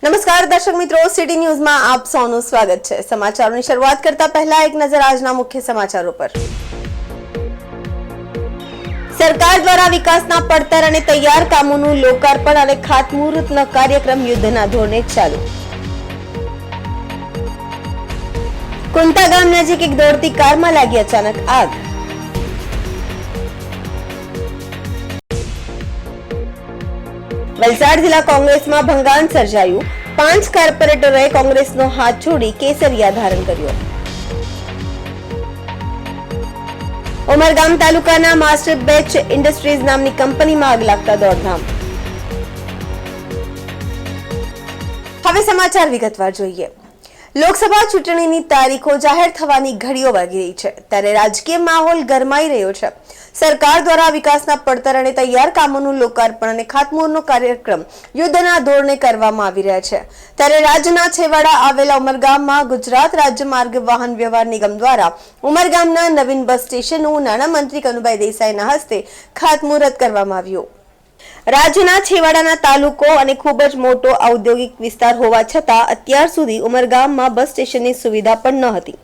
નમસ્કાર દર્શક મિત્રો, સિટી ન્યૂઝમાં આપ સૌનું સ્વાગત છે। સમાચારોની શરૂઆત કરતા પહેલા એક નજર આજના મુખ્ય સમાચારો પર। સરકાર દ્વારા વિકાસના પડતર અને તૈયાર કામોનું લોકાર્પણ અને ખાતમુહૂર્તનો કાર્યક્રમ યુદ્ધના ધોરણે ચાલુ। કુંતા ગામ નજીક એક દોડતી કારમાં લાગી અચાનક આગ। વલસાડ જિલ્લા કોંગ્રેસમાં ભંગાણ સર્જાયું। 5 કોર્પોરેટરોએ કોંગ્રેસનો હાથ છોડી કેસરિયા ધારણ કર્યો। ઉમરગામ તાલુકાના માસ્ટર બેચ ઇન્ડસ્ટ્રીઝ નામની કંપનીમાં આગ લાગતા દોડધામ। હવે સમાચાર વિગતવાર જોઈએ। લોકસભા ચૂંટણીની તારીખો જાહેર થવાની ઘડીઓ વાગી રહી છે, ત્યારે રાજકીય માહોલ ગરમાઈ રહ્યો છે। સરકાર દ્વારા વિકાસના પડતર અને તૈયાર કામોનું લોકાર્પણ અને ખાતમુહૂર્તનો કાર્યક્રમ યુદ્ધના ધોરણે કરવામાં આવી રહ્યા છે, ત્યારે રાજ્યના છેવાડા આવેલા ઉમરગામમાં ગુજરાત રાજ્ય માર્ગ વાહન વ્યવહાર નિગમ દ્વારા ઉમરગામના નવીન બસ સ્ટેશનનું નાણામંત્રી કનુભાઈ દેસાઈના હસ્તે ખાતમુહૂર્ત કરવામાં આવ્યું। રાજ્યના છેવાડાના તાલુકો અને ખૂબ જ મોટો ઔદ્યોગિક વિસ્તાર હોવા છતાં અત્યાર સુધી ઉમરગામમાં બસ સ્ટેશનની સુવિધા પણ ન હતી।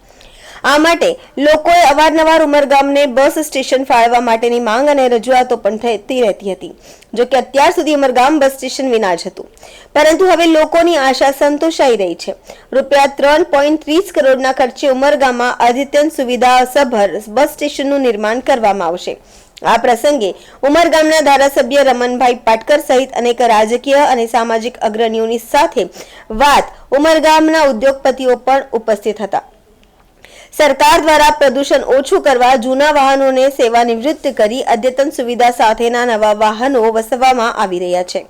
આ માટે લોકોએ અવારનવાર ઉમરગામને બસ સ્ટેશન ફાળવવા માટેની માંગ અને રજૂઆતો પણ થતી રહેતી હતી। જો કે અત્યાર સુધી ઉમરગામ બસ સ્ટેશન વિના જ હતું, પરંતુ હવે લોકોની આશા સંતોષાઈ રહી છે। રૂપિયા 3.30 કરોડના ખર્ચે ઉમરગામમાં અદ્યતન સુવિધાસભર બસ સ્ટેશનનું નિર્માણ કરવામાં આવશે। આ પ્રસંગે ઉમરગામના ધારાસભ્ય રમણભાઈ પાટકર સહિત અનેક રાજકીય અને સામાજિક અગ્રણીઓની સાથે વાત ઉમરગામના ઉદ્યોગપતિઓ પણ ઉપસ્થિત હતા। સરકાર દ્વારા પ્રદૂષણ ઓછું કરવા જૂના વાહનોને સેવા નિવૃત્ત કરી અદ્યતન સુવિધા સાથેના નવા વાહનો વસાવવામાં આવી રહ્યા છે,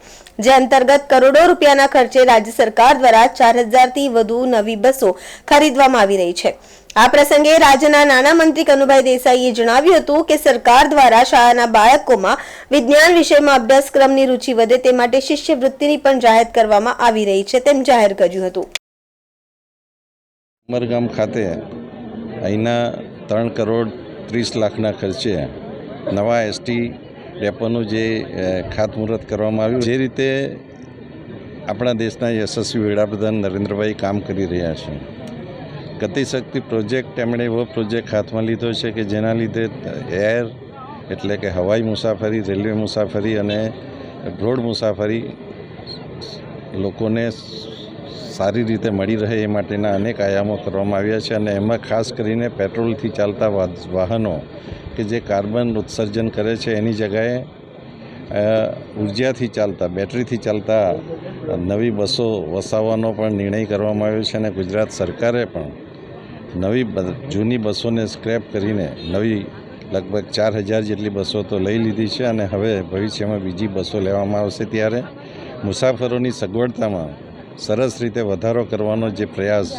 જે અંતર્ગત કરોડો રૂપિયાના ખર્ચે રાજ્ય સરકાર દ્વારા 4000 થી વધુ નવી બસો ખરીદવામાં આવી રહી છે। આ પ્રસંગે રાજ્યના નાણામંત્રી કનુભાઈ દેસાઈએ જણાવ્યું હતું કે સરકાર દ્વારા શાળાના બાળકોમાં વિજ્ઞાન વિષયમાં અભ્યાસક્રમની રુચિ વધે તે માટે શિષ્યવૃત્તિની પણ જાહેર કરવામાં આવી રહી છે, તેમ જાહેર કર્યું હતું। ઉમરગામ ખાતે અહીંના 3 કરોડ 30 લાખના ખર્ચે નવા એસટી ડેપોનું જે ખાતમુહૂર્ત કરવામાં આવ્યું, જે રીતે આપણા દેશના યશસ્વી વડાપ્રધાન નરેન્દ્રભાઈ કામ કરી રહ્યા છે, ગતિશક્તિ પ્રોજેક્ટ એમણે એવો પ્રોજેક્ટ હાથમાં લીધો છે કે જેના લીધે એર એટલે કે હવાઈ મુસાફરી, રેલવે મુસાફરી અને રોડ મુસાફરી લોકોને સારી રીતે મળી રહે એ માટેના અનેક આયામો કરવામાં આવ્યા છે। અને એમાં ખાસ કરીને પેટ્રોલથી ચાલતા વાહનો કે જે કાર્બન ઉત્સર્જન કરે છે એની જગ્યાએ ઉર્જાથી ચાલતા, બેટરીથી ચાલતા નવી બસો વસાવવાનો પણ નિર્ણય કરવામાં આવ્યો છે। અને ગુજરાત સરકારે પણ જૂની બસોને સ્ક્રેપ કરીને નવી લગભગ 4000 જેટલી બસો તો લઈ લીધી છે અને હવે ભવિષ્યમાં બીજી બસો લેવામાં આવશે, ત્યારે મુસાફરોની સગવડતામાં સરસ રીતે વધારો કરવાનો જે પ્રયાસ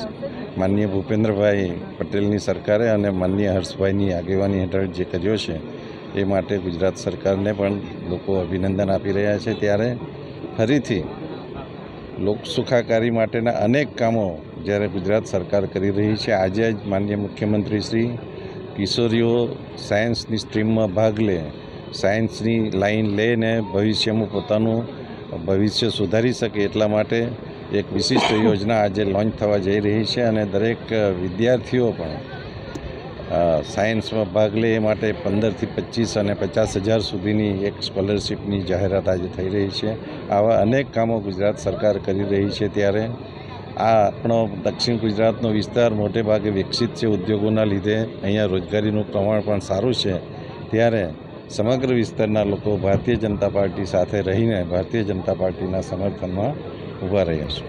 માનનીય ભૂપેન્દ્રભાઈ પટેલની સરકારે અને માનનીય હર્ષભાઈની આગેવાની હેઠળ જે કર્યો છે એ માટે ગુજરાત સરકારને પણ લોકો અભિનંદન આપી રહ્યા છે। ત્યારે ફરીથી લોક સુખાકારી માટેના અનેક કામો જ્યારે ગુજરાત સરકાર કરી રહી છે, આજે જ માનનીય મુખ્યમંત્રી શ્રી કિશોરીઓ સાયન્સની સ્ટ્રીમમાં ભાગ લે, સાયન્સની લાઈન લઈને ભવિષ્યમાં પોતાનું ભવિષ્ય સુધારી શકે એટલા માટે એક વિશિષ્ટ યોજના આજે લોન્ચ થવા જઈ રહી છે। અને દરેક વિદ્યાર્થીઓ પણ સાયન્સમાં ભાગ લે એ માટે 15 થી 25 અને 50,000 સુધીની એક સ્કોલરશિપની જાહેરાત આજે થઈ રહી છે। આવા અનેક કામો ગુજરાત સરકાર કરી રહી છે, ત્યારે આ આપણો દક્ષિણ ગુજરાતનો વિસ્તાર મોટે ભાગે વિકસિત છે ઉદ્યોગોના લીધે, અહીંયા રોજગારીનું પ્રમાણ પણ સારું છે, ત્યારે સમગ્ર વિસ્તારના લોકો ભારતીય જનતા પાર્ટી સાથે રહીને ભારતીય જનતા પાર્ટીના સમર્થનમાં ઉભા રહ્યા છે।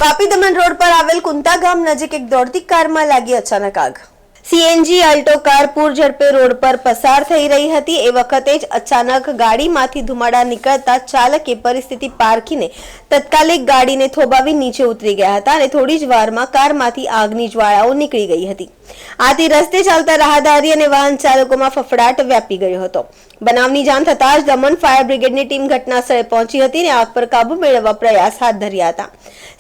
વાપી દમણ રોડ પર આવેલ કુંતા ગામ નજીક એક દોડતી કારમાં લાગી અચાનક આગ। સીએનજી આલ્ટો કાર પૂર ઝડપે રોડ પર પસાર થઈ રહી હતી એ વખતે જ અચાનક ગાડીમાંથી ધુમાડા નીકળતા ચાલકે પરિસ્થિતિ પારખીને તત્કાલિક ગાડીને થોભાવી નીચે ઉતરી ગયા હતા અને થોડી જ વારમાં કારમાંથી આગની જ્વાળાઓ નીકળી ગઈ હતી। આથી રસ્તે ચાલતા રાહદારી અને વાહન ચાલકોમાં ફફડાટ વ્યાપી ગયો હતો। બનાવની જાણ થતાં જ દમણ ફાયર બ્રિગેડની ટીમ ઘટના સ્થળે પહોંચી હતી અને આગ પર કાબુ મેળવવા પ્રયાસ હાથ ધર્યા હતા।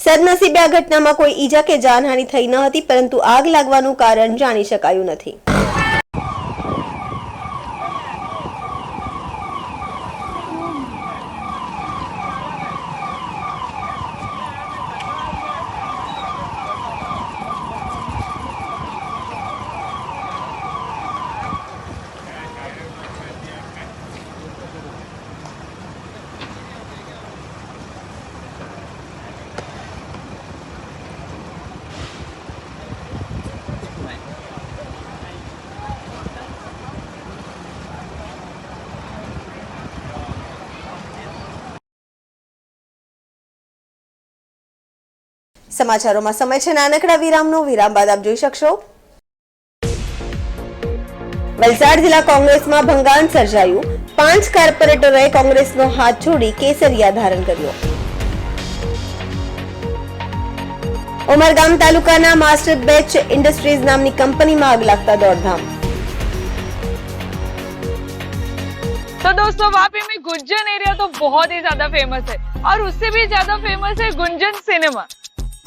સદનસીબે આ ઘટનામાં કોઈ ઈજા કે જાનહાનિ થઈ ન હતી, પરંતુ આગ લાગવાનું કારણ જાણી શકાયું નથી। સમાચારોમાં સમય છે નાનકડા વિરામનો. વિરામ બાદ આપ જોઈ શકશો. વલસાડ જિલ્લા કોંગ્રેસમાં ભંગાણ સર્જાયું. 5 કોર્પોરેટરોએ કોંગ્રેસનો હાથ છોડી કેસરિયા ધારણ કર્યો. ઉમરગામ તાલુકાના માસ્ટર બેચ ઇન્ડસ્ટ્રીઝ નામની કંપનીમાં આગ લાગતા દોડધામ. तो दोस्तों वापी में गुंजन एरिया तो बहुत ही ज्यादा फेमस है और उससे भी ज्यादा फेमस है Gunjan cinema.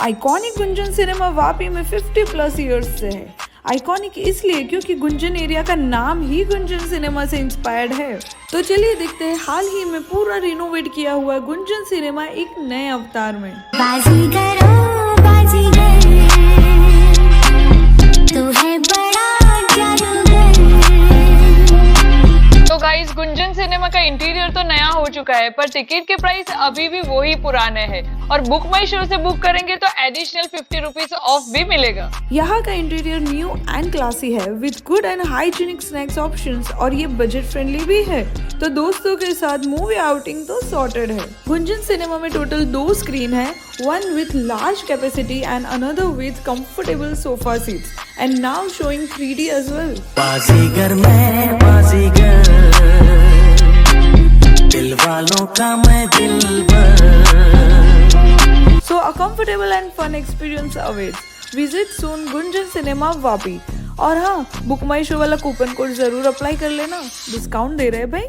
Iconic Gunjan cinema Vapi में 50 प्लस ईयर्स से है। आइकॉनिक इसलिए क्योंकि गुंजन एरिया का नाम ही गुंजन सिनेमा से इंस्पायर्ड है। तो चलिए देखते हैं हाल ही में पूरा रिनोवेट किया हुआ गुंजन सिनेमा एक नए अवतार में। बाजीगर तो है बड़ा जादूगर। तो गाइस गुंजन सिनेमा का इंटीरियर तो नया हो चुका है पर टिकट के प्राइस अभी भी वही पुराने हैं और बुक माई शो से बुक करेंगे तो एडिशनल 50 रुपीज ऑफ भी मिलेगा। यहाँ का इंटीरियर न्यू एंड क्लासी है with good and hygienic snacks options और ये बजट फ्रेंडली भी है। तो दोस्तों के साथ मूवी आउटिंग तो सॉर्टेड है। गुंजन सिनेमा में टोटल 2 स्क्रीन है, one with large capacity and another with comfortable sofa seats and now showing 3D as well. बाजीगर मैं बाजीगर, दिल वालों का मैं दिलबर। So a comfortable and fun experience awaits. Visit soon Gunjan cinema Vapi. और हाँ, बुक माई शो वाला कूपन कोड जरूर अप्लाई कर लेना, डिस्काउंट दे रहे हैं भाई।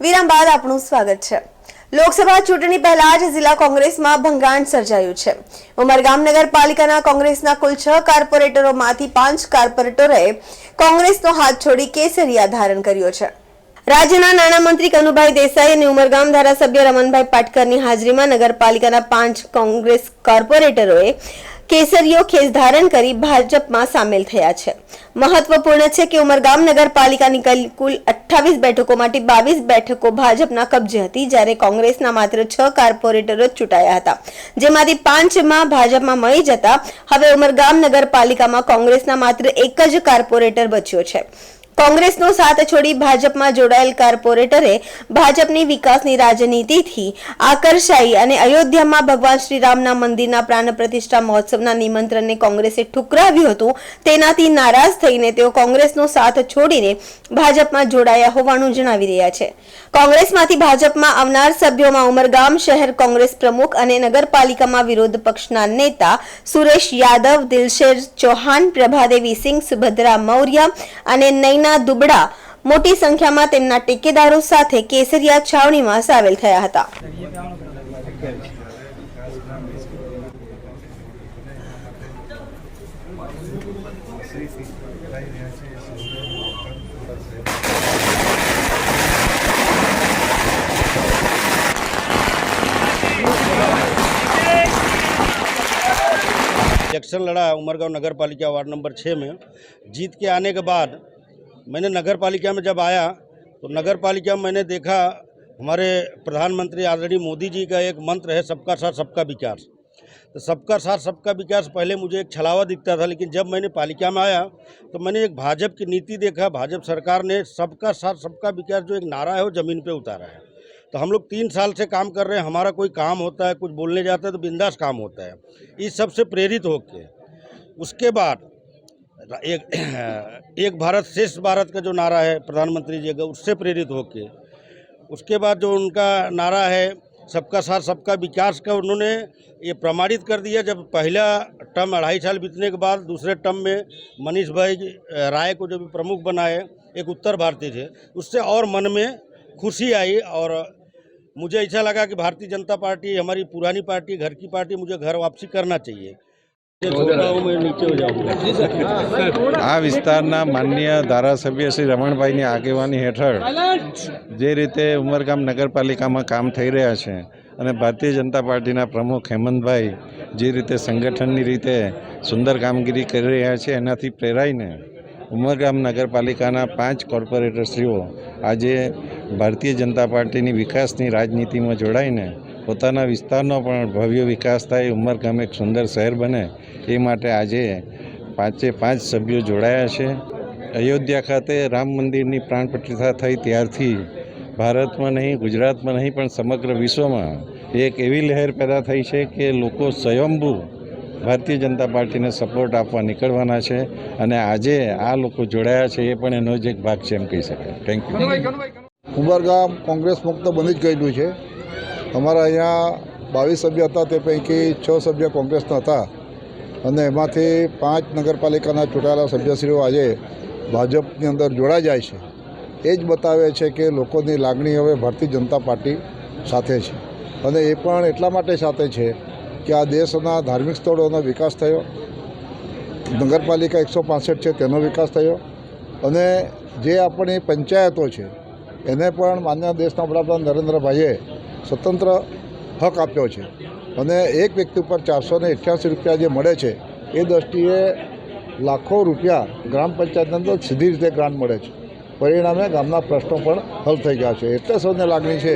વિરામ બાદ આપનું સ્વાગત છે. લોકસભા ચૂંટણી પહેલા જ જિલ્લા કોંગ્રેસમાં ભંગાણ સર્જાયું છે. ઉમરગામ નગરપાલિકાના કોંગ્રેસના કુલ 6 કોર્પોરેટરોમાંથી 5 કોર્પોરેટરોએ કોંગ્રેસનો હાથ છોડી કેસરિયા ધારણ કર્યો છે. રાજ્યના નાણામંત્રી કનુભાઈ દેસાઈ અને ઉમરગામ ધારાસભ્ય રમણભાઈ પાટકરની હાજરીમાં નગરપાલિકાના 5 કોંગ્રેસ કોર્પોરેટરોએ કેસરીયો ખેસ ધારણ કરી ભાજપમાં સામેલ થયા છે. મહત્વપૂર્ણ છે કે ઉમરગામ નગરપાલિકાની કુલ 28 બેઠકોમાંથી 22 બેઠકો ભાજપના કબજે હતી, જ્યારે કોંગ્રેસના માત્ર 6 કોર્પોરેટરો જ ચૂંટાયા હતા, જેમાંથી 5માં ભાજપમાં મળી જતા હવે ઉમરગામ નગરપાલિકામાં કોંગ્રેસના માત્ર એક જ કોર્પોરેટર બચ્યો છે. કોંગ્રેસનો સાથ છોડી ભાજપમાં જોડાયેલ કોર્પોરેટરે ભાજપની વિકાસની રાજનીતિથી આકર્ષાઈ અને અયોધ્યામાં ભગવાન શ્રીરામના મંદિરના પ્રાણ પ્રતિષ્ઠા મહોત્સવના નિમંત્રણને કોંગ્રેસે ઠુકરાવ્યું હતું, તેનાથી નારાજ થઈને તેઓ કોંગ્રેસનો સાથ છોડીને ભાજપમાં જોડાયા હોવાનું જણાવી રહ્યા છે. કોંગ્રેસમાંથી ભાજપમાં આવનાર સભ્યોમાં ઉમરગામ શહેર કોંગ્રેસ પ્રમુખ અને નગરપાલિકામાં વિરોધ પક્ષના નેતા સુરેશ યાદવ, દિલશેર ચૌહાણ, પ્રભાદેવી સિંહ, સુભદ્રા મૌર્ય અને નૈના દુબડા મોટી સંખ્યામાં તેમના ટેકેદારો સાથે કેસરિયા છાવણીમાં સામેલ થયા હતા. इलेक्शन लड़ा उमरगांव नगर पालिका वार्ड नंबर 6 में। जीत के आने के बाद मैंने नगर पालिका में जब आया तो नगर पालिका में मैंने देखा हमारे प्रधानमंत्री आदरणीय मोदी जी का एक मंत्र है सबका साथ सबका विकास। तो सबका साथ सबका विकास पहले मुझे एक छलावा दिखता था, लेकिन जब मैंने पालिका में आया तो मैंने एक भाजपा की नीति देखा। भाजपा सरकार ने सबका साथ सबका विकास जो एक नारा है वो ज़मीन पे उतारा है। तो हम लोग 3 साल से काम कर रहे हैं, हमारा कोई काम होता है, कुछ बोलने जाता है तो बिंदास काम होता है। इस सब से प्रेरित होके उसके बाद एक भारत श्रेष्ठ भारत का जो नारा है प्रधानमंत्री जी का, उससे प्रेरित होके उसके बाद जो उनका नारा है सबका साथ सबका विकास का उन्होंने ये प्रमाणित कर दिया। जब पहला टर्म 2.5 साल बीतने के बाद दूसरे टर्म में मनीष भाई राय को जब प्रमुख बनाए, एक उत्तर भारतीय थे, उससे और मन में खुशी आई और मुझे ऐसा लगा कि भारतीय जनता पार्टी हमारी पुरानी पार्टी, घर की पार्टी, मुझे घर वापसी करना चाहिए। छोटा हूँ मैं, नीचे हो जाऊँगा। આ વિસ્તારના માનનીય ધારાસભ્ય શ્રી રમણભાઈની આગેવાની હેઠળ જે રીતે ઉમરગામ નગરપાલિકામાં કામ થઈ રહ્યા છે અને ભારતીય જનતા પાર્ટીના પ્રમુખ હેમંતભાઈ જે રીતે સંગઠનની રીતે સુંદર કામગીરી કરી રહ્યા છે એનાથી પ્રેરાઈને ઉમરગામ નગરપાલિકાના 5 કોર્પોરેટરશ્રીઓ આજે ભારતીય જનતા પાર્ટીની વિકાસની રાજનીતિમાં જોડાઈને પોતાના વિસ્તારનો પણ ભવ્ય વિકાસ થાય, ઉમરગામ એક સુંદર શહેર બને એ માટે આજે 5 સભ્યો જોડાયા છે. અયોધ્યા ખાતે રામ મંદિરની પ્રાણ પ્રતિષ્ઠા થઈ ત્યારથી ભારતમાં નહીં, ગુજરાતમાં નહીં પણ સમગ્ર વિશ્વમાં એક એવી લહેર પેદા થઈ છે કે લોકો સ્વયંભૂ ભારતીય જનતા પાર્ટીને સપોર્ટ આપવા નીકળવાના છે અને આજે આ લોકો જોડાયા છે એ પણ એનો જ એક ભાગ છે એમ કહી શકાય. Thank you. ઉમરગામ કોંગ્રેસ મુક્ત બની જ ગયેલું છે. અમારા અહીંયા 22 સભ્ય હતા, તે પૈકી 6 સભ્ય કોંગ્રેસના હતા અને એમાંથી 5 નગરપાલિકાના ચૂંટાયેલા સભ્યશ્રીઓ આજે ભાજપની અંદર જોડાઈ જાય છે. એ જ બતાવે છે કે લોકોની લાગણી હવે ભારતીય જનતા પાર્ટી સાથે છે અને એ પણ એટલા માટે સાથે છે કે આ દેશના ધાર્મિક સ્થળોનો વિકાસ થયો, નગરપાલિકા 165 છે તેનો વિકાસ થયો અને જે આપણી પંચાયતો છે એને પણ માન્ય દેશના વડાપ્રધાન નરેન્દ્રભાઈએ સ્વતંત્ર હક આપ્યો છે અને એક વ્યક્તિ ઉપર 488 રૂપિયા જે મળે છે એ દ્રષ્ટિએ લાખો રૂપિયા ગ્રામ પંચાયતની અંદર સીધી રીતે ગ્રાન્ટ મળે છે. પરિણામે ગામના પ્રશ્નો પણ હલ થઈ ગયા છે. એટલે સૌને લાગણી છે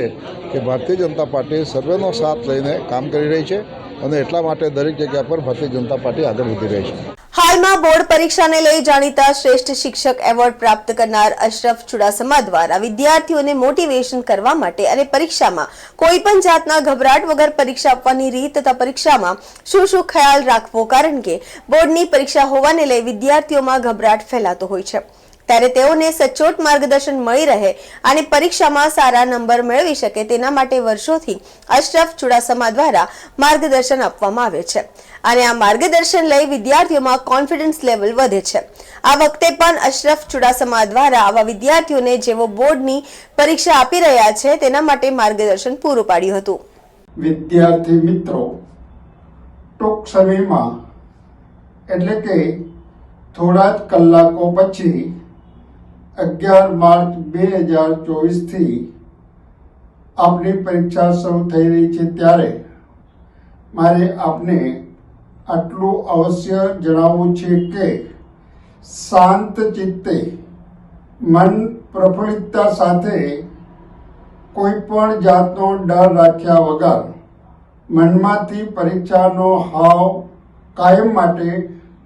કે ભારતીય જનતા પાર્ટી સર્વેનો સાથ લઈને કામ કરી રહી છે અને એટલા માટે દરેક જગ્યા પર ભારતીય જનતા પાર્ટી આગળ વધી રહી છે. હાલમાં બોર્ડ પરીક્ષાને લઈ જાણીતા શ્રેષ્ઠ શિક્ષક એવોર્ડ પ્રાપ્ત કરનાર અશરફ ચુડાસમા દ્વારા વિદ્યાર્થીઓને મોટિવેશન કરવા માટે અને પરીક્ષામાં કોઈ પણ જાતના ગભરાટ વગર પરીક્ષા આપવાની રીત તથા પરીક્ષામાં શું ખ્યાલ રાખવો, કારણ કે બોર્ડની પરીક્ષા હોવાને લઈ વિદ્યાર્થીઓમાં ગભરાટ ફેલાતો હોય છે, ત્યારે તેઓને સચોટ માર્ગદર્શન મળી રહે અને પરીક્ષામાં સારા નંબર મેળવી શકે તેના માટે વર્ષોથી અશરફ ચુડાસમા દ્વારા માર્ગદર્શન આપવામાં આવે છે અને આ માર્ગદર્શન લઈ વિદ્યાર્થીઓમાં કોન્ફિડન્સ લેવલ વધે છે. આ વખતે પણ અશરફ ચુડાસમા દ્વારા આવા વિદ્યાર્થીઓને જેઓ બોર્ડની પરીક્ષા આપી રહ્યા છે તેના માટે માર્ગદર્શન પૂરું પાડ્યું હતું. વિદ્યાર્થી મિત્રો, ટૂંક સમયમાં એટલે કે થોડા જ કલાકો પછી 11 માર્ચ 2024 થી આપની પરીક્ષા શરૂ થઈ રહી છે, ત્યારે મારે આપને આટલું અવશ્ય જણાવવું છે કે શાંત ચિત્તે, મન પ્રફુલ્લિતતા સાથે, કોઈ પણ જાતનો ડર રાખ્યા વગર મનમાંથી પરીક્ષાનો હાવ કાયમ માટે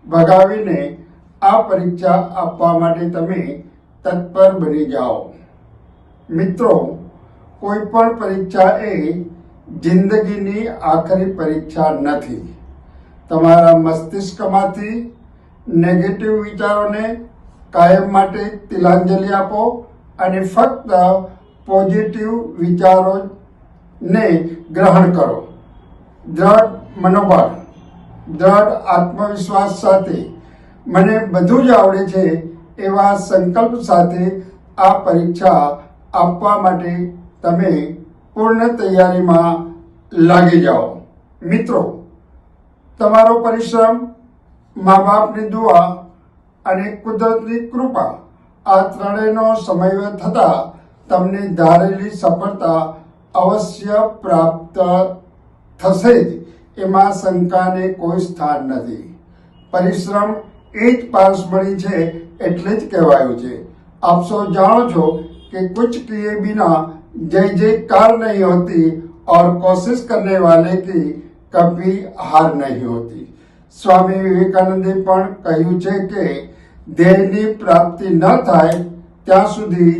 ભગાવીને આ પરીક્ષા આપવા માટે તમે તત્પર બની જાઓ. મિત્રો, કોઈ પણ પરીક્ષા એ જિંદગીની આખરી પરીક્ષા નથી. તમારા મસ્તિષ્કમાંથી નેગેટિવ વિચારોને કાયમ માટે તિલાંજલિ આપો અને ફક્ત પોઝિટિવ વિચારોને ગ્રહણ કરો. દ્રઢ મનોબળ, દ્રઢ આત્મવિશ્વાસ સાથે મને બધું જ આવડે છે એવા સંકલ્પ સાથે આ પરીક્ષા આપવા માટે તમે પૂર્ણ તૈયારીમાં લાગી જાઓ. મિત્રો, તમારો પરિશ્રમ, મા બાપની દુઆ અને કુદરતની કૃપા આ ત્રણેયનો સમન્વય થતાં તમને ધારેલી સફળતા અવશ્ય પ્રાપ્ત થશે જ, એમાં શંકાને કોઈ સ્થાન નથી. પરિશ્રમ એ જ પારસમણી છે એટલે જ કહેવાયું છે. આપ સૌ જાણો છો કે कुछ किए बिना जय जयकार नहीं होती और कोशिश करने वाले की कभी हार नहीं होती. સ્વામી વિવેકાનંદે પણ કહ્યું છે કે ધ્યેયની પ્રાપ્તિ ન થાય ત્યાં સુધી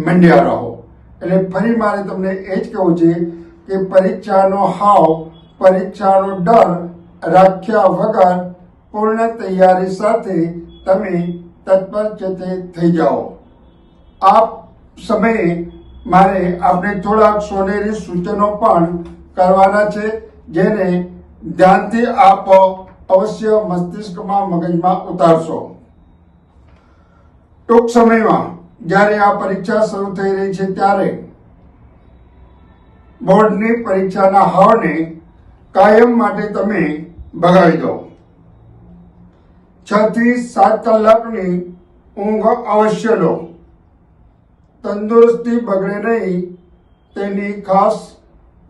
મંડ્યા રહો. એટલે ફરી મારે તમને એ જ કહેવું છે કે પરીક્ષાનો હાવ, પરીક્ષાનો ડર રાખ્યા વગર પૂર્ણ તૈયારી સાથે તમે તત્પર થઈ જાઓ. આ સમયે મારે આપણે થોડાક સોનેરી સૂચનો પણ કરવાના છે, જેને ધ્યાનથી આપ અવશ્ય મસ્તિષ્કમાં, મગજમાં ઉતારશો. ટૂંક સમયમાં જ્યારે આ પરીક્ષા શરૂ થઈ રહી છે ત્યારે બોર્ડની પરીક્ષાના હાવને કાયમ માટે તમે ભગાવી દો. 6 થી 7 કલાકની ઊંઘ અવશ્ય લો. તંદુરસ્તી બગડે નહીં તેની ખાસ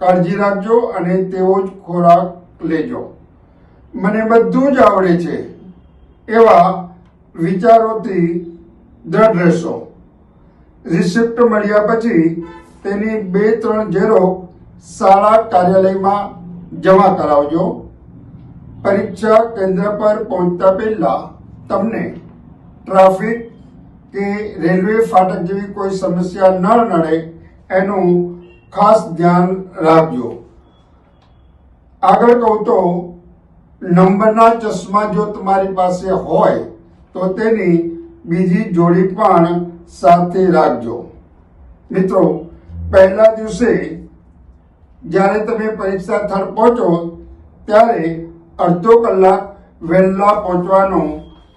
કાળજી રાખજો અને તેવો જ ખોરાક લેજો. મને બધું જ આવડે છે એવા વિચારોથી દ્રઢ રહેશો. રિસિપ્ટ મળ્યા પછી તેની 2-3 ઝેરોક્ષ શાળા કાર્યાલયમાં જમા કરાવજો. પરીક્ષા કેન્દ્ર પર પહોંચતા પહેલા તમને ટ્રાફિક કે રેલવે ફાટક જેવી કોઈ સમસ્યા ન નડે એનું ખાસ ધ્યાન રાખજો. આગળ કહું તો નંબરના ચશ્મા જો તમારી પાસે હોય તો તેની બીજી જોડી પણ સાથે રાખજો. મિત્રો, પહેલા દિવસે જ્યારે તમે પરીક્ષા સ્થળ પહોંચો ત્યારે અડધો કલાક વહેલા પહોંચવાનો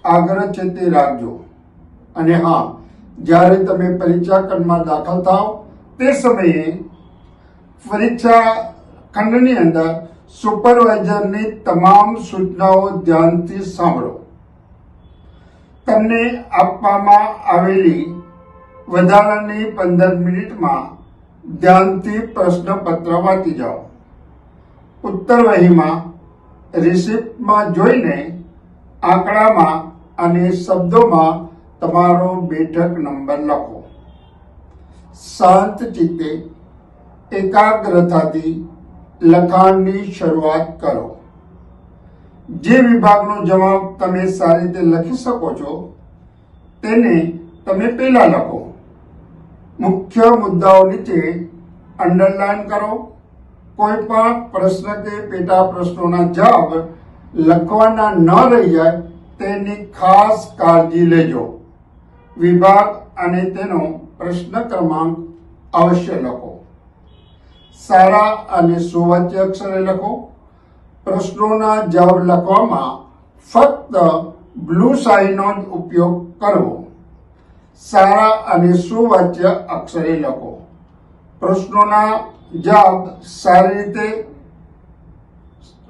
આગ્રહ છે તે રાખજો. અને હા, જ્યારે તમે પરીક્ષા ખંડમાં દાખલ થાવ તે સમયે પરીક્ષા ખંડની અંદર સુપરવાઇઝરની તમામ સૂચનાઓ ધ્યાનથી સાંભળો. તમને આપવામાં આવેલી વધારાની 15 મિનિટમાં ધ્યાનથી પ્રશ્નપત્ર વાંચી જાઓ. ઉત્તરવહીમાં રિસિપ્ટમાં જોઈને આંકડામાં અને શબ્દોમાં તમારો બેઠક નંબર લખો. શાંત ચિત્તે એકાગ્રતાથી લખાણની શરૂઆત કરો. જે વિભાગનો જવાબ તમે સારી રીતે લખી શકો છો તેને તમે પહેલા લખો. મુખ્ય મુદ્દાઓ નીચે અંડરલાઈન કરો. કોઈ પણ પ્રશ્ન કે પેટા પ્રશ્નોના જવાબ લખવાના ન રહી જાય તેની ખાસ કાળજી લેજો. વિભાગ અને તેનો પ્રશ્ન ક્રમાંક અવશ્ય લખો. સારા અને સુવાચ્ય અક્ષરે લખો. પ્રશ્નોના જવાબ લખવામાં ફક્ત બ્લુ શાહીનો જ ઉપયોગ કરવો. સારા અને સુવાચ્ય અક્ષરે લખો. પ્રશ્નોના જવાબ સારી રીતે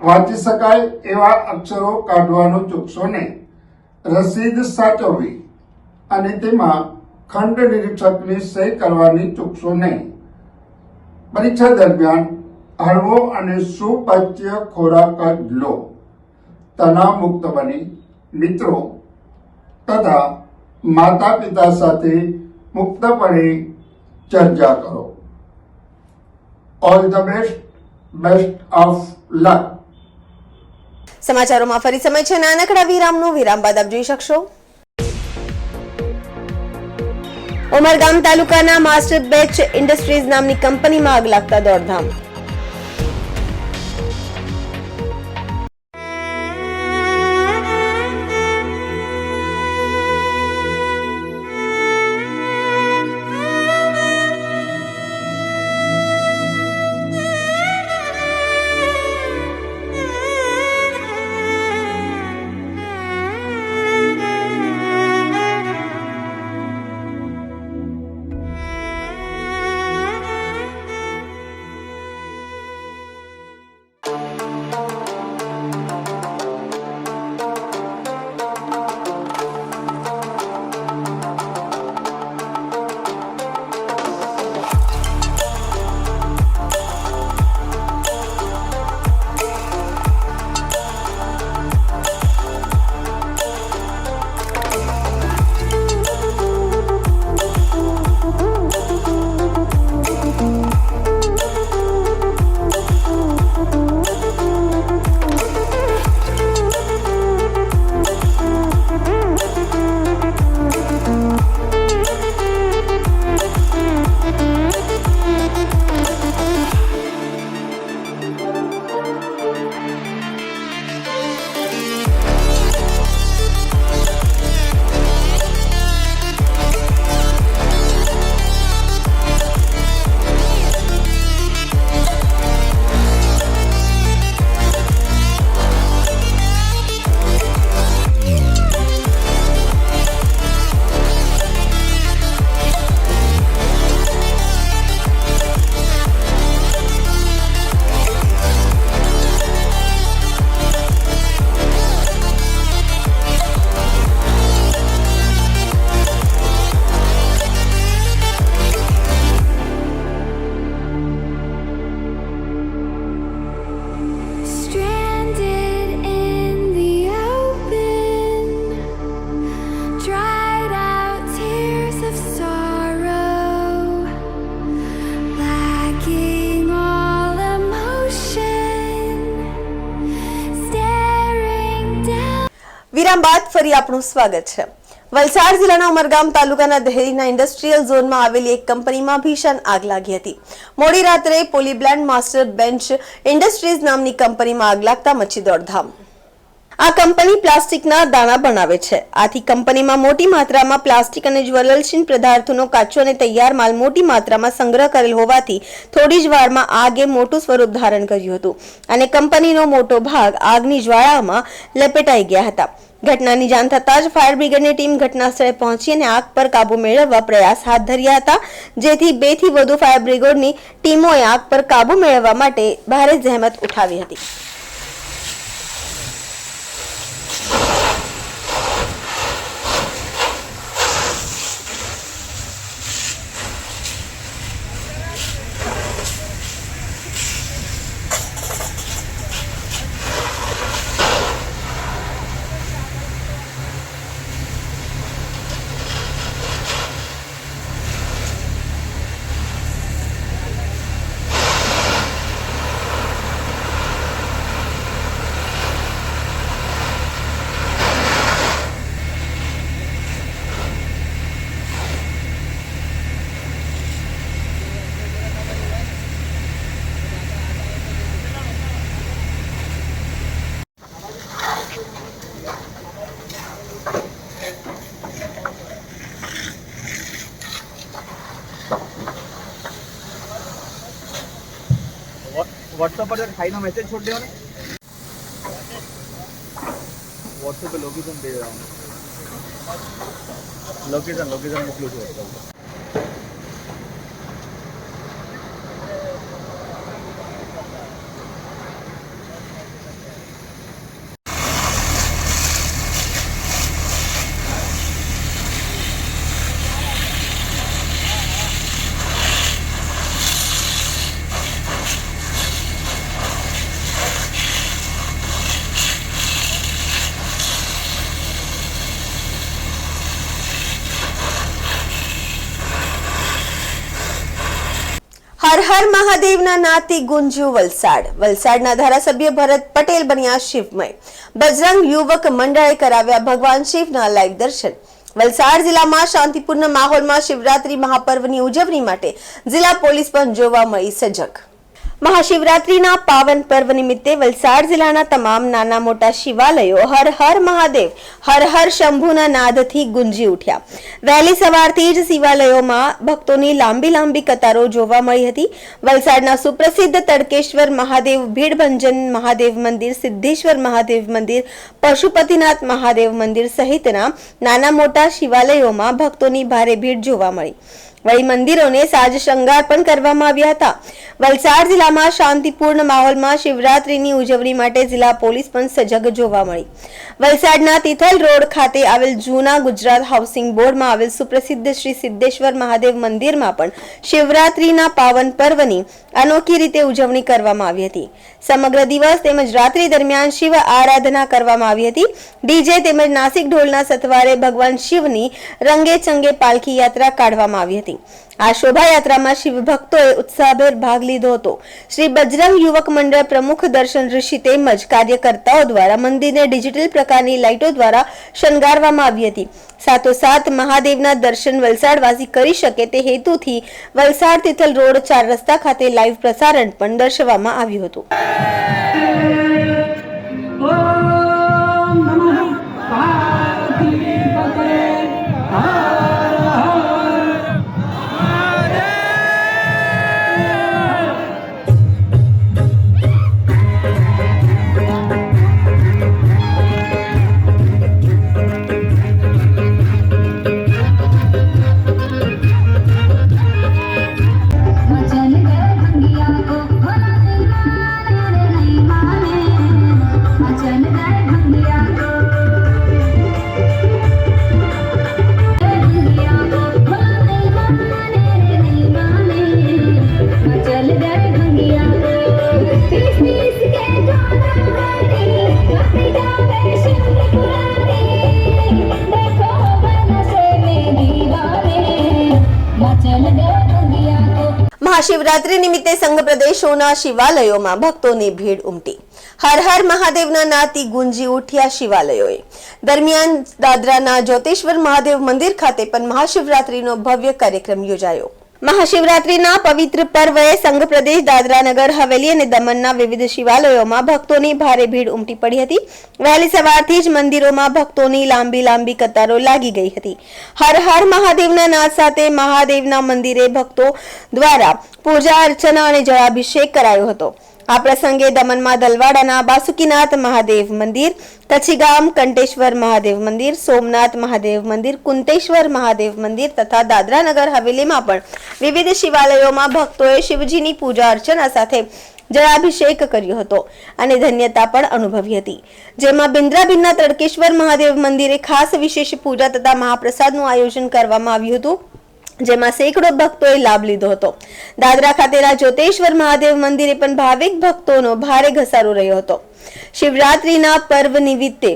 વાંચી શકાય એવા અક્ષરો કાઢવાનો ચૂકશો નહીં. રસીદ સાચવવી અને તેમાં ખંડ નિરીક્ષકની સહી કરવાની ચૂકશો નહીં. પરીક્ષા દરમિયાન હળવો અને સુપાચ્ય ખોરાક જ લો. તણાવ મુક્ત બની મિત્રો તથા માતા પિતા સાથે મુક્તપણે ચર્ચા કરો. All the best of luck. સમાચારોમાં ફરી સમય છે નાનકડા વિરામનો. વિરામ બાદ આપ જોઈ શકશો ઉમરગામ તાલુકાના માસ્ટર બેચ ઇન્ડસ્ટ્રીઝ નામની કંપનીમાં આગ લાગતા દોડધામ. વિરામ બાદ ફરી આપનું સ્વાગત છે। વલસાડ જિલ્લાના ઉમરગામ તાલુકાના દહેરીના ઇન્ડસ્ટ્રીયલ ઝોનમાં આવેલી એક કંપનીમાં ભીષણ આગ લાગી હતી। મોડી રાત્રે પોલીબ્લેન્ડ માસ્ટર બેન્ચ ઇન્ડસ્ટ્રીઝ નામની કંપનીમાં આગ લાગતા મચી દોડધામ। આ કંપની પ્લાસ્ટિકના દાણા બનાવે છે। આથી કંપનીમાં મોટી માત્રામાં પ્લાસ્ટિક અને જ્વલનશીલ પદાર્થોનો કાચો અને તૈયાર માલ મોટી માત્રામાં સંગ્રહ કરેલ હોવાથી થોડી જ વારમાં આગે મોટું સ્વરૂપ ધારણ કર્યું હતું અને કંપનીનો મોટો ભાગ આગની જ્વાળામાં લપેટાઈ ગયા હતા। ઘટનાની જાણ થતાં જ ફાયર બ્રિગેડની ટીમ ઘટના સ્થળે પહોંચી અને આગ પર કાબુ મેળવવા પ્રયાસ હાથ ધર્યા હતા, જેથી 2 થી વધુ ફાયર બ્રિગેડની ટીમોએ આગ પર કાબુ મેળવવા માટે ભારે જહેમત ઉઠાવી હતી। व्हाट्सएप पर खाई ना मैसेज छोड़ देना। व्हाट्सएप पे लोकेशन दे रहा हूँ। लोकेशन मोकलूँ छो। હર હર મહાદેવના નાદથી ગુંજ્યું વલસાડ। વલસાડના ધારાસભ્ય ભરત પટેલ બન્યા શિવમય। બજરંગ યુવક મંડળે કરાવ્યા ભગવાન શિવના લાઈવ દર્શન। વલસાડ જિલ્લામાં શાંતિપૂર્ણ માહોલમાં શિવરાત્રી મહાપર્વની ઉજવણી માટે જિલ્લા પોલીસ પણ જોવા મળી સજગ। મહાશિવરાત્રીના પાવન પર્વ નિમિત્તે વલસાડ જિલ્લાના તમામ નાના મોટા શિવાલયો હર હર મહાદેવ હર હર શંભુના નાદથી ગુંજી ઉઠ્યા। વહેલી સવારથી જ શિવાલયોમાં ભક્તોની લાંબી કતારો જોવા મળી હતી। વલસાડના સુપ્રસિદ્ધ તડકેશ્વર મહાદેવ, ભીડભંજન મહાદેવ મંદિર, સિદ્ધેશ્વર મહાદેવ મંદિર, પશુપતિનાથ મહાદેવ મંદિર સહિતના નાના મોટા શિવાલયોમાં ભક્તોની ભારે ભીડ જોવા મળી। વળી મંદિરોને સાજ શણગાર પણ કરવામાં આવ્યા હતા। વલસાડ જિલ્લામાં શાંતિપૂર્ણ માહોલમાં શિવરાત્રીની ઉજવણી માટે જિલ્લા પોલીસ પણ સજગ જોવા મળી। વલસાડના તિથલ રોડ ખાતે આવેલ જૂના ગુજરાત હાઉસિંગ બોર્ડમાં આવેલ સુપ્રસિદ્ધ શ્રી સિદ્ધેશ્વર મહાદેવ મંદિરમાં પણ શિવરાત્રીના પાવન પર્વની અનોખી રીતે ઉજવણી કરવામાં આવી હતી। સમગ્ર દિવસ તેમજ રાત્રિ દરમિયાન શિવ આરાધના કરવામાં આવી હતી। ડીજે તેમજ નાસિક ઢોલના સથવારે ભગવાન શિવની રંગે ચંગે પાલખી યાત્રા કાઢવામાં આવી હતી। આ શોભાયાત્રામાં શિવ ભક્તોએ ઉત્સાહભેર ભાગ લીધો હતો। શ્રી બજરંગ યુવક મંડળ પ્રમુખ દર્શન ઋષિ તેમજ કાર્યકર્તાઓ દ્વારા મંદિરને ડિજિટલ પ્રકારની લાઇટો દ્વારા શણગારવામાં આવી હતી। સાથોસાથ મહાદેવના દર્શન વલસાડવાસી કરી શકે તે હેતુથી વલસાડ તિથલ રોડ 4 રસ્તા ખાતે લાઈવ પ્રસારણ પણ દર્શાવવામાં આવ્યું હતું। मचल गए दुनिया को भला नहीं माने। મહાશિવરાત્રી નિમિત્તે સંઘ પ્રદેશોના શિવાલયોમાં ભક્તોની ભીડ ઉમટી. હર હર મહાદેવના નાદથી ગુંજી ઉઠ્યા શિવાલયોએ. દરમિયાન દાદરાના જ્યોતિશ્વર મહાદેવ મંદિર ખાતે પણ મહાશિવરાત્રીનો ભવ્ય કાર્યક્રમ યોજાયો. મહાશિવરાત્રીના પવિત્ર પર્વએ સંઘ પ્રદેશ દાદરા નગર હવેલી અને દમણના વિવિધ શિવાલયોમાં ભક્તોની ભારે ભીડ ઉમટી પડી હતી. વહેલી સવારથી જ મંદિરોમાં ભક્તોની લાંબી કતારો લાગી ગઈ હતી. હર હર મહાદેવના નાદ સાથે મહાદેવના મંદિરે ભક્તો દ્વારા પૂજા અર્ચના અને જળાભિષેક કરાયો હતો. આ પ્રસંગે દમણમાં દલવાડાના બાસુકીનાથ મહાદેવ મંદિર, કચ્છીગામ કંટેશ્વર મહાદેવ મંદિર, સોમનાથ મહાદેવ મંદિર, કુંતેશ્વર મહાદેવ મંદિર તથા દાદરા નગર હવેલીમાં પણ વિવિધ શિવાલયોમાં ભક્તોએ શિવજીની પૂજા અર્ચના સાથે જળાભિષેક કર્યો હતો અને ધન્યતા પણ અનુભવી હતી. જેમાં બિન્દ્રાબીનના તડકેશ્વર મહાદેવ મંદિરે ખાસ વિશેષ પૂજા તથા મહાપ્રસાદનું આયોજન કરવામાં આવ્યું હતું, જેમાં સેંકડો ભક્તોએ લાભ લીધો હતો. દાદરા ખાતેના જ્યોતિશ્વર મહાદેવ મંદિરે પણ ભાવિક ભક્તોનો ભારે ઘસારો રહ્યો હતો. શિવરાત્રીના પર્વ નિમિત્તે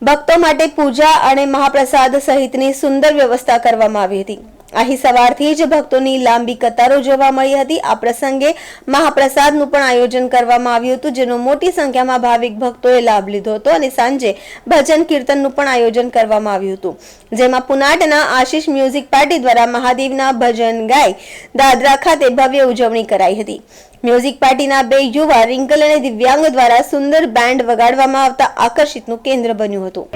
ભક્તો માટે પૂજા અને મહાપ્રસાદ સહિતની સુંદર વ્યવસ્થા કરવામાં આવી હતી. અહીં સવારથી જ ભક્તોની લાંબી કતારો જોવા મળી હતી. આ પ્રસંગે મહાપ્રસાદનું પણ આયોજન કરવામાં આવ્યું હતું, જેનો મોટી સંખ્યામાં ભાવિક ભક્તોએ લાભ લીધો હતો અને સાંજે ભજન કીર્તનનું પણ આયોજન કરવામાં આવ્યું હતું, જેમાં પુનાટના આશીષ મ્યુઝિક પાર્ટી દ્વારા મહાદેવના ભજન ગાઈ દાદરા ખાતે ભવ્ય ઉજવણી કરાઈ હતી. મ્યુઝિક પાર્ટીના 2 યુવા રિંકલ અને દિવ્યાંગ દ્વારા સુંદર બેન્ડ વગાડવામાં આવતા આકર્ષિતનું કેન્દ્ર બન્યું હતું.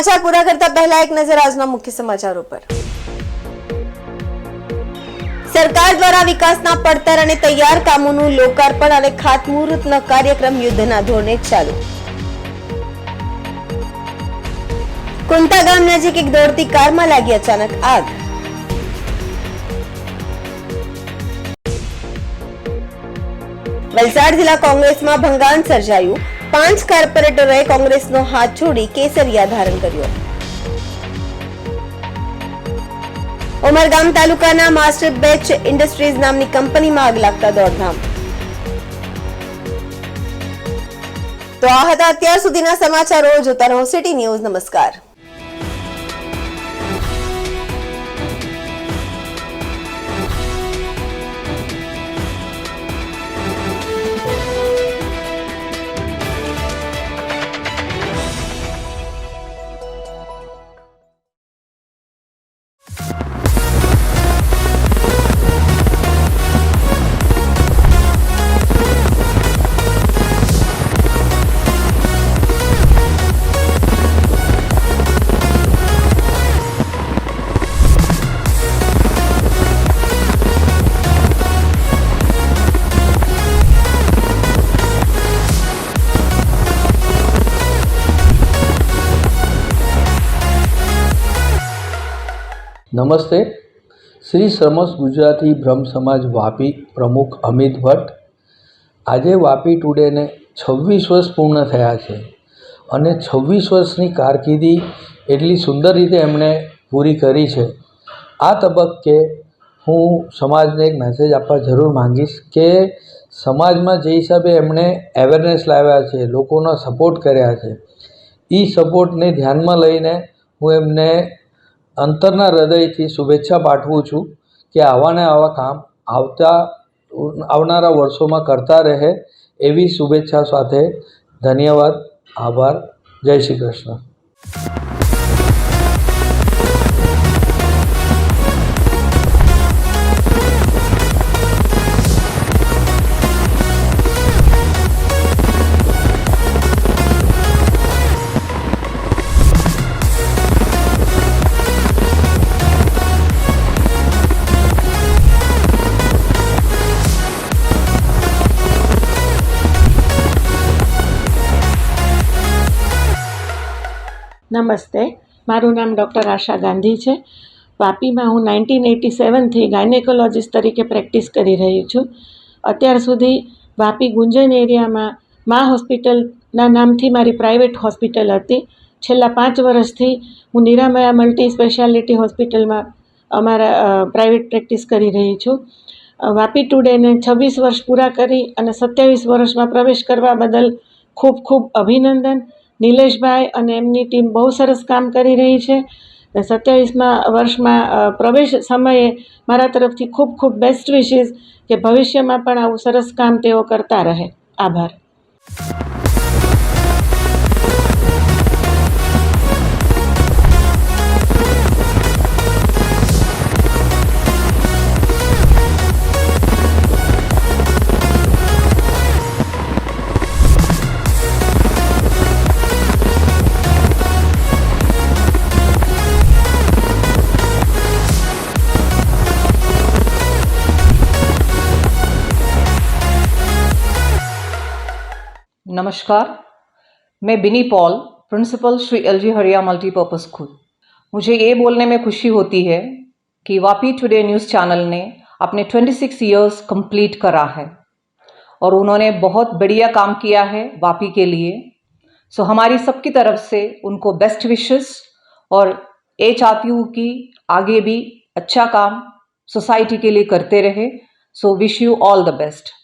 સમાચાર પૂરા કરતા પહેલા એક નજર આજના મુખ્ય સમાચારો પર। સરકાર દ્વારા વિકાસના પડતર અને તૈયાર કામોનું લોકાર્પણ અને ખાતમુહૂર્તનો કાર્યક્રમ યુદ્ધના ધોરણે ચાલુ। કુંતા ગામ નજીક એક દોડતી કારમાં લાગી અચાનક આગ। વલસાડ જિલ્લા કોંગ્રેસમાં ભંગાણ સર્જાયું। 5 કોર્પોરેટરોએ કોંગ્રેસનો હાથ છોડી કેસરિયા ધારણ કર્યો। ઉમરગામ તાલુકાના માસ્ટર બેચ ઇન્ડસ્ટ્રીઝ નામની કંપનીમાં આગ લાગતા દોડધામ। તો આ હતા અત્યાર સુધીના સમાચારો। જોતા રહો સિટી ન્યૂઝ। નમસ્કાર। નમસ્તે। શ્રી સમસ્ત ગુજરાતી બ્રહ્મ સમાજ વાપી પ્રમુખ અમિત ભટ્ટ। આજે વાપી ટુડેને 26 વર્ષ પૂર્ણ થયા છે અને 26 વર્ષની કારકિર્દી એટલી સુંદર રીતે એમણે પૂરી કરી છે। આ તબક્કે હું સમાજને એક મેસેજ આપવા જરૂર માંગીશ કે સમાજમાં જે હિસાબે એમણે અવેરનેસ લાવ્યા છે, લોકોનો સપોર્ટ કર્યા છે, એ સપોર્ટને ધ્યાનમાં લઈને હું એમને અંતરના હૃદયથી શુભેચ્છા પાઠવું છું કે આવા ને આવા કામ આવનારા વર્ષોમાં કરતા રહે એવી શુભેચ્છા સાથે ધન્યવાદ, આભાર, જય શ્રી કૃષ્ણ। નમસ્તે, મારું નામ ડૉક્ટર આશા ગાંધી છે। વાપીમાં હું 1987થી ગાયનેકોલોજીસ્ટ તરીકે પ્રેક્ટિસ કરી રહી છું। અત્યાર સુધી વાપી ગુંજન એરિયામાં મા હોસ્પિટલના નામથી મારી પ્રાઇવેટ હોસ્પિટલ હતી। છેલ્લા 5 વર્ષથી હું નિરામયા મલ્ટી સ્પેશિયાલિટી હોસ્પિટલમાં અમારા પ્રાઇવેટ પ્રેક્ટિસ કરી રહી છું। વાપી ટુડેને 26 વર્ષ પૂરા કરી અને 27 વર્ષમાં પ્રવેશ કરવા બદલ ખૂબ ખૂબ અભિનંદન। નિલેશભાઈ અને એમની ટીમ બહુ સરસ કામ કરી રહી છે। 27મા વર્ષમાં પ્રવેશ સમયે મારા તરફથી ખૂબ ખૂબ બેસ્ટ વિશીસ કે ભવિષ્યમાં પણ આવું સરસ કામ તેઓ કરતા રહે। આભાર। नमस्कार, मैं बिनी पॉल, प्रिंसिपल श्री एलजी हरिया मल्टीपर्पज़ स्कूल। मुझे ये बोलने में खुशी होती है कि वापी टुडे न्यूज़ चैनल ने अपने 26 इयर्स कंप्लीट करा है और उन्होंने बहुत बढ़िया काम किया है वापी के लिए। सो हमारी सबकी तरफ से उनको बेस्ट विशेस और ये चाहती हूँ कि आगे भी अच्छा काम सोसाइटी के लिए करते रहे। So wish you all the best.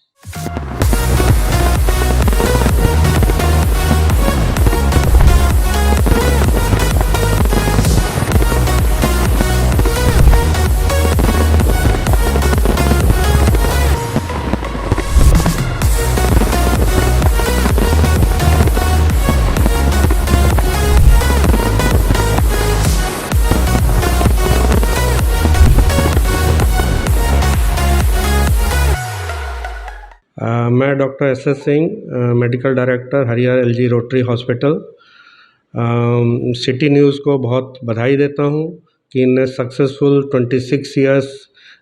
मैं doctor S S Singh, medical director Haryana LG Rotary hospital. City news को बहुत बधाई देता हूँ कि इनने सक्सेसफुल 26 ईयर्स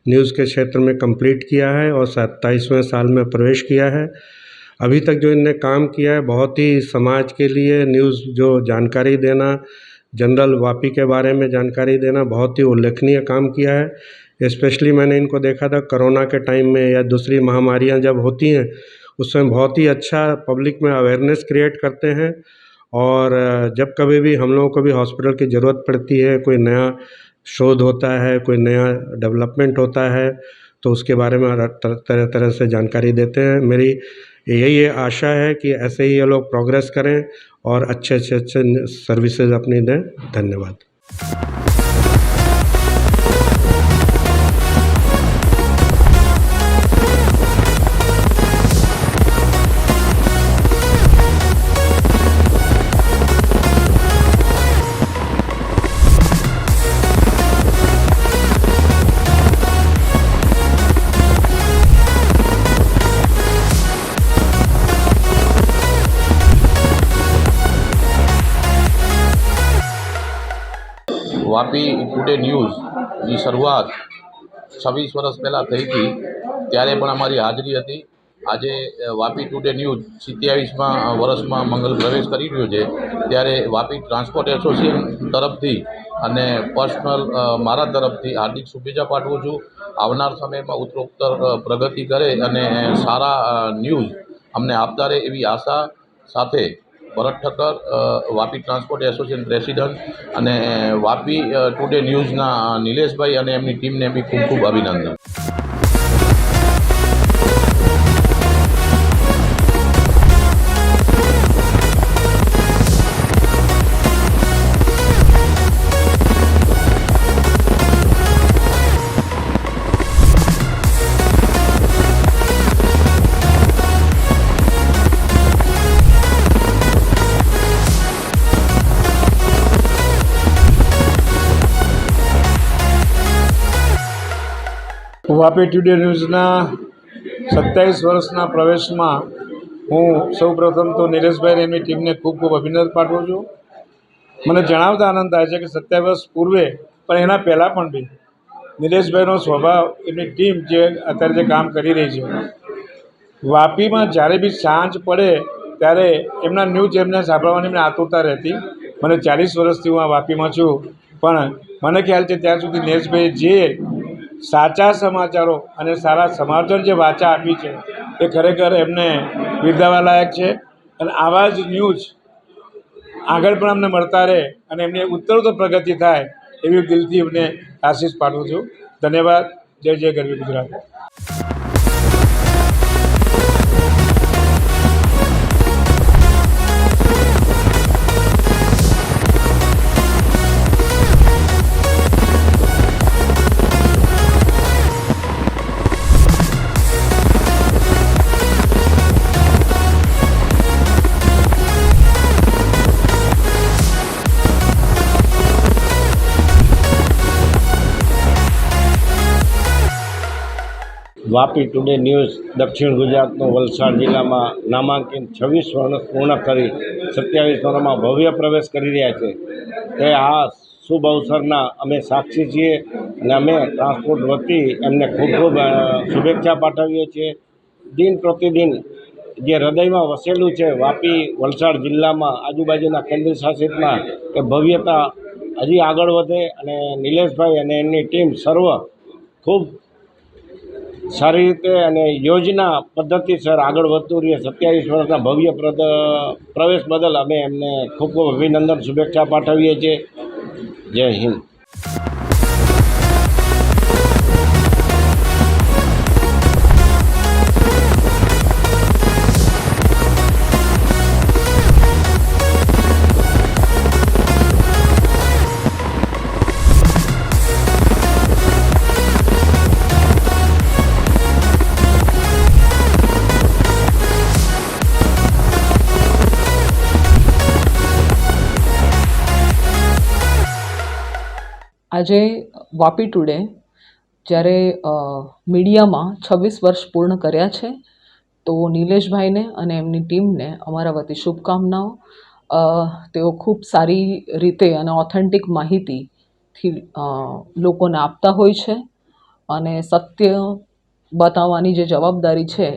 न्यूज़ के क्षेत्र में कंप्लीट किया है और 27वें साल में प्रवेश किया है। अभी तक जो इनने काम किया है बहुत ही समाज के लिए न्यूज़ जो जानकारी देना, जनरल वापी के बारे में जानकारी देना बहुत ही उल्लेखनीय काम किया है। स्पेशली मैंने इनको देखा था कोरोना के टाइम में या दूसरी महामारियां जब होती हैं उसमें बहुत ही अच्छा पब्लिक में अवेयरनेस क्रिएट करते हैं। और जब कभी भी हम लोगों को भी हॉस्पिटल की ज़रूरत पड़ती है, कोई नया शोध होता है, कोई नया डेवलपमेंट होता है, तो उसके बारे में तरह तरह से जानकारी देते हैं। मेरी यही आशा है कि ऐसे ही ये लोग प्रोग्रेस करें और अच्छे सर्विसेज अपनी दें। धन्यवाद। વાપી ટુડે ન્યૂઝની શરૂઆત 26 વર્ષ પહેલાં થઈ હતી, ત્યારે પણ અમારી હાજરી હતી. આજે વાપી ટુડે ન્યૂઝ 27મા વર્ષમાં મંગલ પ્રવેશ કરી રહ્યો છે, ત્યારે વાપી ટ્રાન્સપોર્ટ એસોસિએશન તરફથી અને પર્સનલ મારા તરફથી હાર્દિક શુભેચ્છા પાઠવું છું. આવનાર સમયમાં ઉત્તરોત્તર પ્રગતિ કરે અને સારા ન્યૂઝ અમને આપતા રહે એવી આશા સાથે Bharat Thakkar, Vapi transport association president, અને વાપી ટુડે ન્યૂઝના નિલેશભાઈ અને એમની ટીમને બી ખૂબ ખૂબ અભિનંદન. વાપી ટુડે ન્યૂઝના 27 વર્ષના પ્રવેશમાં હું સૌપ્રથમ તો નિલેશભાઈ અને એમની ટીમને ખૂબ ખૂબ અભિનંદન પાઠવું છું. મને જણાવતા આનંદ થાય છે કે 27 વર્ષ પૂર્વે પણ એના પહેલાં પણ બી નિલેશભાઈનો સ્વભાવ, એમની ટીમ જે અત્યારે જે કામ કરી રહી છે, વાપીમાં જ્યારે બી સાંજ પડે ત્યારે એમના ન્યૂઝ એમને સાંભળવાની એમને આતુરતા રહેતી. મને 40 વર્ષથી હું આ વાપીમાં છું, પણ મને ખ્યાલ છે ત્યાં સુધી નિલેશભાઈએ જે સાચા સમાચારો અને સારા સમાચાર જે વાચા આપી છે એ ખરેખર એમને બિરદાવવા લાયક છે. અને આવા જ ન્યૂઝ આગળ પણ અમને મળતા રહે અને એમની ઉત્તરોત્તર પ્રગતિ થાય એવી દિલથી એમને આશીષ પાઠવું છું. ધન્યવાદ. જય જય ગરવી ગુજરાત. વાપી ટુડે ન્યૂઝ દક્ષિણ ગુજરાતનો વલસાડ જિલ્લામાં નામાંકિત 26 વર્ષ પૂર્ણ કરી 27 વર્ષમાં ભવ્ય પ્રવેશ કરી રહ્યા છે. તે આ શુભ અવસરના અમે સાક્ષી છીએ અને અમે ટ્રાન્સપોર્ટ વતી એમને ખૂબ ખૂબ શુભેચ્છા પાઠવીએ છીએ. દિન પ્રતિદિન જે હૃદયમાં વસેલું છે વાપી વલસાડ જિલ્લામાં આજુબાજુના કેન્દ્ર શાસિતમાં એ ભવ્યતા હજી આગળ વધે અને નિલેશભાઈ અને એમની ટીમ સર્વ ખૂબ સારી રીતે અને યોજના પદ્ધતિસર આગળ વધતું રહે. 27 વર્ષના ભવ્ય પ્રવેશ બદલ અમે એમને ખૂબ ખૂબ અભિનંદન, શુભેચ્છા પાઠવીએ છીએ. જય હિન્દ. આજે વાપી ટુડે જ્યારે મીડિયામાં 26 વર્ષ પૂર્ણ કર્યા છે, તો નિલેશભાઈને અને એમની ટીમને અમારા વતી શુભકામનાઓ. તેઓ ખૂબ સારી રીતે અને ઓથેન્ટિક માહિતીથી લોકોને આપતા હોય છે અને સત્ય બતાવવાની જે જવાબદારી છે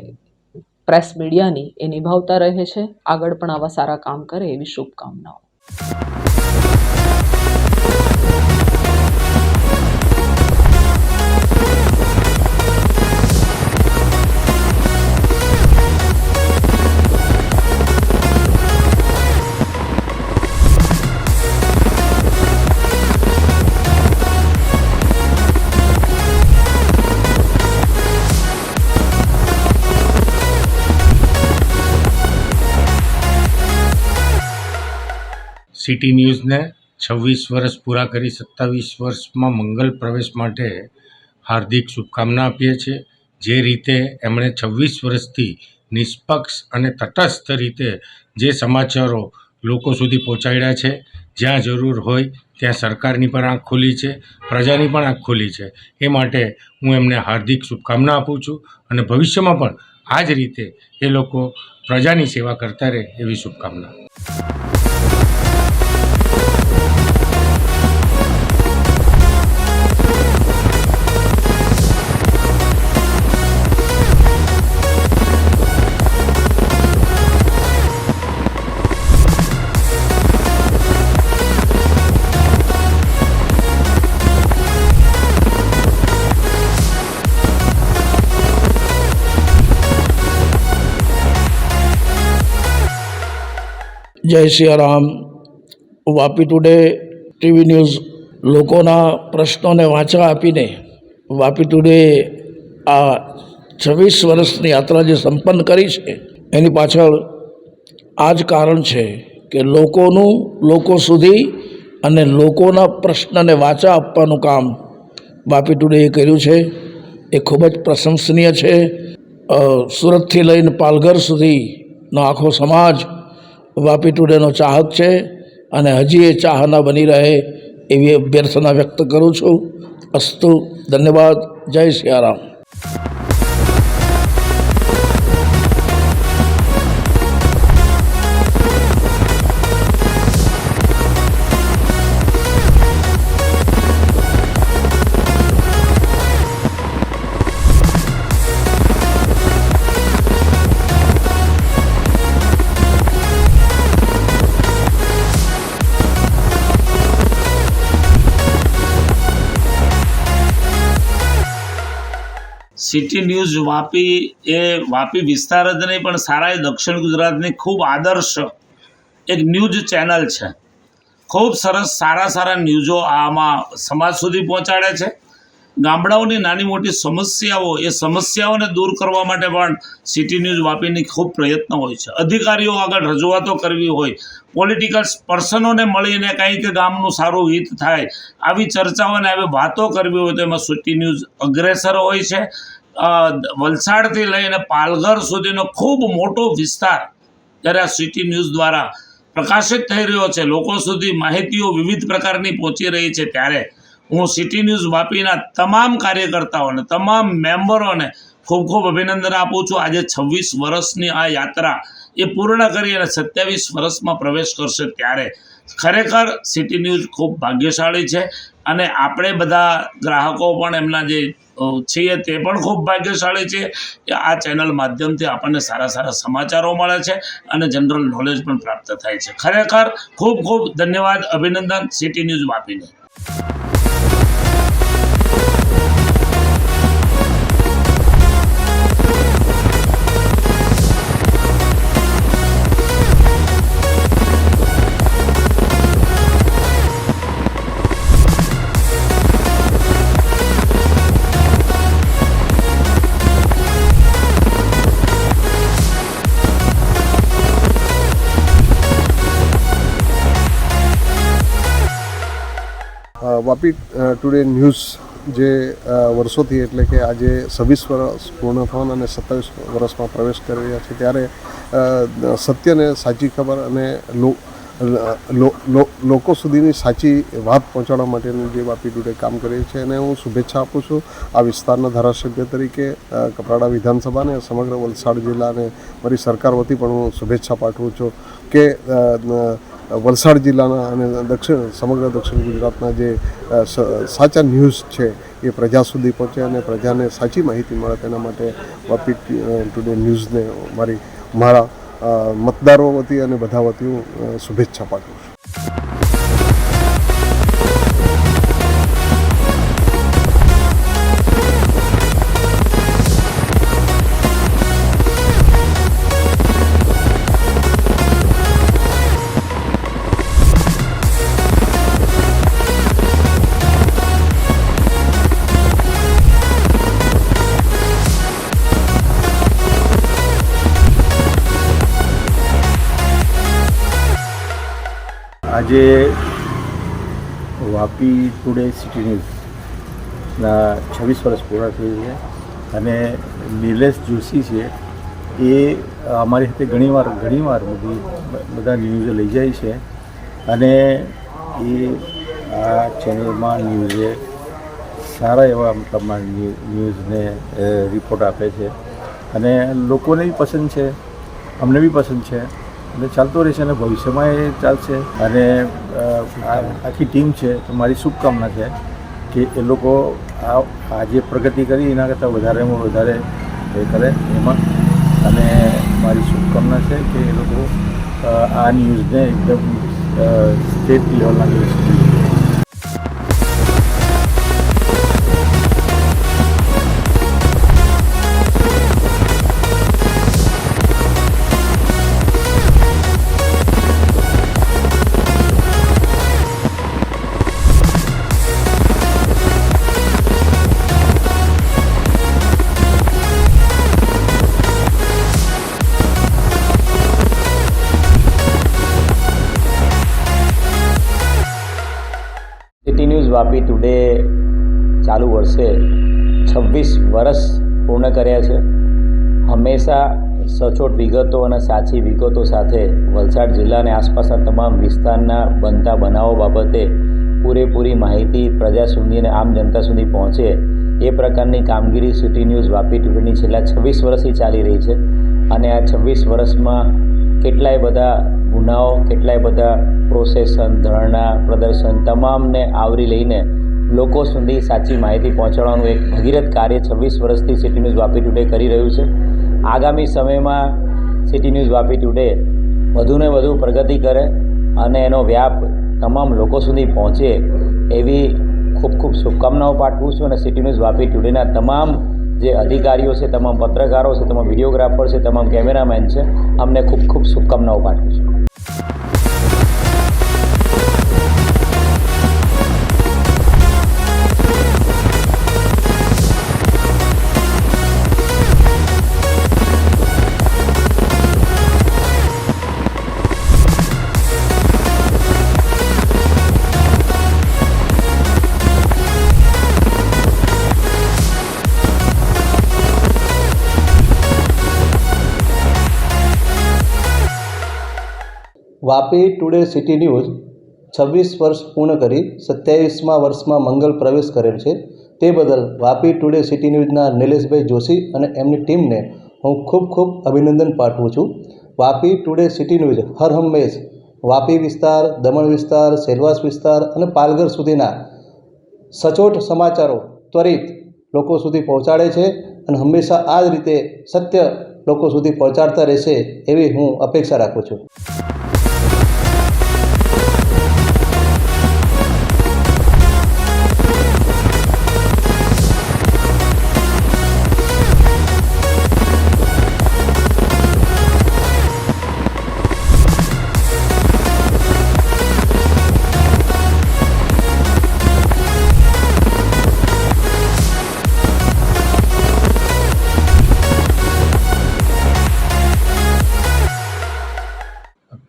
પ્રેસ મીડિયાની એ નિભાવતા રહે છે. આગળ પણ આવા સારા કામ કરે એવી શુભકામનાઓ. સિટી ન્યૂઝને 26 વર્ષ પૂરા કરી 27 વર્ષમાં મંગલ પ્રવેશ માટે હાર્દિક શુભકામના આપીએ છીએ. જે રીતે એમણે 26 વર્ષથી નિષ્પક્ષ અને તટસ્થ રીતે જે સમાચારો લોકો સુધી પહોંચાડ્યા છે, જ્યાં જરૂર હોય ત્યાં સરકારની પણ આંખ ખોલી છે, પ્રજાની પણ આંખ ખોલી છે. એ માટે હું એમને હાર્દિક શુભકામના આપું છું અને ભવિષ્યમાં પણ આ જ રીતે એ લોકો પ્રજાની સેવા કરતા રહે એવી શુભકામના. જય Siyaram. Vapi today TV news લોકોના પ્રશ્નોને વાંચા આપીને વાપી ટુડે આ 26 વર્ષની યાત્રા જે સંપન્ન કરી છે એની પાછળ આ જ કારણ છે કે લોકોનું લોકો સુધી અને લોકોના પ્રશ્નને વાંચા આપવાનું કામ વાપી ટુડેએ કર્યું છે. એ ખૂબ જ પ્રશંસનીય છે. સુરતથી લઈને પાલઘર સુધીનો આખો સમાજ વાપી ટુડેનો ચાહક છે અને હજી એ ચાહના બની રહે એવી અભ્યર્થના વ્યક્ત કરું છું. અસ્તુ. ધન્યવાદ. જય સિયારામ. સિટી ન્યૂઝ વાપી એ વાપી વિસ્તાર જ નહીં પણ સારા એ દક્ષિણ ગુજરાતની ખૂબ આદર્શ એક ન્યૂઝ ચેનલ છે. ખૂબ સરસ સારા ન્યૂઝો આમાં સમાજ સુધી પહોંચાડે છે. ગામડાઓની નાની મોટી સમસ્યાઓ એ સમસ્યાઓને દૂર કરવા માટે પણ સિટી ન્યૂઝ વાપીની ખૂબ પ્રયત્ન હોય છે. અધિકારીઓ આગળ રજૂઆતો કરવી હોય, પોલિટિકલ પર્સનોને મળીને કંઈક ગામનું સારું હિત થાય આવી ચર્ચાઓને આવી વાતો કરવી હોય તો એમાં સિટી ન્યૂઝ અગ્રેસર હોય છે. વલસાડથી લઈને પાલઘર સુધીનો ખૂબ મોટો વિસ્તાર જ્યારે આ સિટી ન્યૂઝ દ્વારા પ્રકાશિત થઈ રહ્યો છે, લોકો સુધી માહિતીઓ વિવિધ પ્રકારની પહોંચી રહી છે, ત્યારે હું સિટી ન્યૂઝ વાપીના તમામ કાર્યકર્તાઓને તમામ મેમ્બરોને ખૂબ અભિનંદન આપું છું. આજે 26 વર્ષની આ યાત્રા એ પૂર્ણ કરી અને 27 વર્ષમાં પ્રવેશ કરશે ત્યારે ખરેખર સિટી ન્યૂઝ ખૂબ ભાગ્યશાળી છે અને આપણે બધા ગ્રાહકો પણ એમના જે છીએ તે પણ ખૂબ ભાગ્યશાળી છે કે આ ચેનલ માધ્યમથી આપણને સારા સમાચારો મળે છે અને જનરલ નોલેજ પણ પ્રાપ્ત થાય છે. ખરેખર ખૂબ ધન્યવાદ, અભિનંદન સિટી ન્યૂઝ વાપીને. વાપી ટુડે ન્યૂઝ જે વર્ષોથી એટલે કે આજે 26 વર્ષ પૂર્ણ થવાના અને 27 વર્ષમાં પ્રવેશ કરી રહ્યા છે ત્યારે સત્યને સાચી ખબર અને લોકો સુધીની સાચી વાત પહોંચાડવા માટેનું જે વાપી ટુડે કામ કરે છે એને હું શુભેચ્છા આપું છું. આ વિસ્તારના ધારાસભ્ય તરીકે કપરાડા વિધાનસભાને સમગ્ર વલસાડ જિલ્લાને મારી સરકાર વતી પણ હું શુભેચ્છા પાઠવું છું કે વલસાડ જિલ્લાના અને સમગ્ર દક્ષિણ ગુજરાતના જે સાચા ન્યૂઝ છે એ પ્રજા સુધી પહોંચે અને પ્રજાને સાચી માહિતી મળે તેના માટે વાપી ટુડે ન્યૂઝને મારા મતદારો વતી અને બધા વતી હું શુભેચ્છા પાઠવું છું. આજે વાપી ટુડે સિટી ન્યૂઝના 26 વર્ષ પૂરા થઈ છે અને નિલેશ જોશી છે એ અમારી સાથે ઘણીવાર બધા ન્યૂઝ લઈ જાય છે અને એ આ ચેનલમાં ન્યૂઝે સારા એવા મતલબમાં ન્યૂઝને રિપોર્ટ આપે છે અને લોકોને બી પસંદ છે, અમને બી પસંદ છે એટલે ચાલતો રહેશે અને ભવિષ્યમાં એ ચાલશે. અને આખી ટીમ છે તો મારી શુભકામના છે કે એ લોકો આ જે પ્રગતિ કરી એના કરતાં વધારેમાં વધારે એ કરે એમાં, અને મારી શુભકામના છે કે એ લોકો આ ન્યૂઝને એકદમ સ્ટેટ લેવલના news city news Vapi today ચાલુ વર્ષે 26 વર્ષ પૂર્ણ કર્યા છે. હંમેશા સચોટ વિગતો અને સાચી વિગતો સાથે વલસાડ જિલ્લા અને આસપાસના તમામ વિસ્તારના બનતા બનાવો બાબતે પૂરેપૂરી માહિતી પ્રજા સુધી અને આમ જનતા સુધી પહોંચે એ પ્રકારની કામગીરી સિટી ન્યૂઝ વાપી ટુડેની છેલ્લા 26 વર્ષથી ચાલી રહી છે. અને આ 26 વર્ષમાં કેટલાય બધા ગુનાઓ, કેટલાય બધા પ્રોસેસન, ધરણા, પ્રદર્શન તમામને આવરી લઈને લોકો સુધી સાચી માહિતી પહોંચાડવાનું એક ભગીરથ કાર્ય 26 વર્ષથી સિટી ન્યૂઝ વાપી ટુડે કરી રહ્યું છે. આગામી સમયમાં સિટી ન્યૂઝ વાપી ટુડે વધુને વધુ પ્રગતિ કરે અને એનો વ્યાપ તમામ લોકો સુધી પહોંચે એવી ખૂબ ખૂબ શુભકામનાઓ પાઠવું છું. અને સિટી ન્યૂઝ વાપી ટુડેના તમામ જે અધિકારીઓ છે, તમામ પત્રકારો છે, તમામ વિડીયોગ્રાફર છે, તમામ કેમેરામેન છે, અમને ખૂબ ખૂબ શુભકામનાઓ પાઠવું છું. વાપી ટુડે સિટી ન્યૂઝ 26 વર્ષ પૂર્ણ કરી 27મા વર્ષમાં મંગલ પ્રવેશ કરેલ છે. તે બદલ વાપી ટુડે સિટી ન્યૂઝના નિલેશભાઈ જોશી અને એમની ટીમને હું ખૂબ ખૂબ અભિનંદન પાઠવું છું. વાપી ટુડે સિટી ન્યૂઝ હર હંમેશ વાપી વિસ્તાર, દમણ વિસ્તાર, સેલવાસ વિસ્તાર અને પાલઘર સુધીના સચોટ સમાચારો ત્વરિત લોકો સુધી પહોંચાડે છે અને હંમેશા આ જ રીતે સત્ય લોકો સુધી પહોંચાડતા રહેશે એવી હું અપેક્ષા રાખું છું.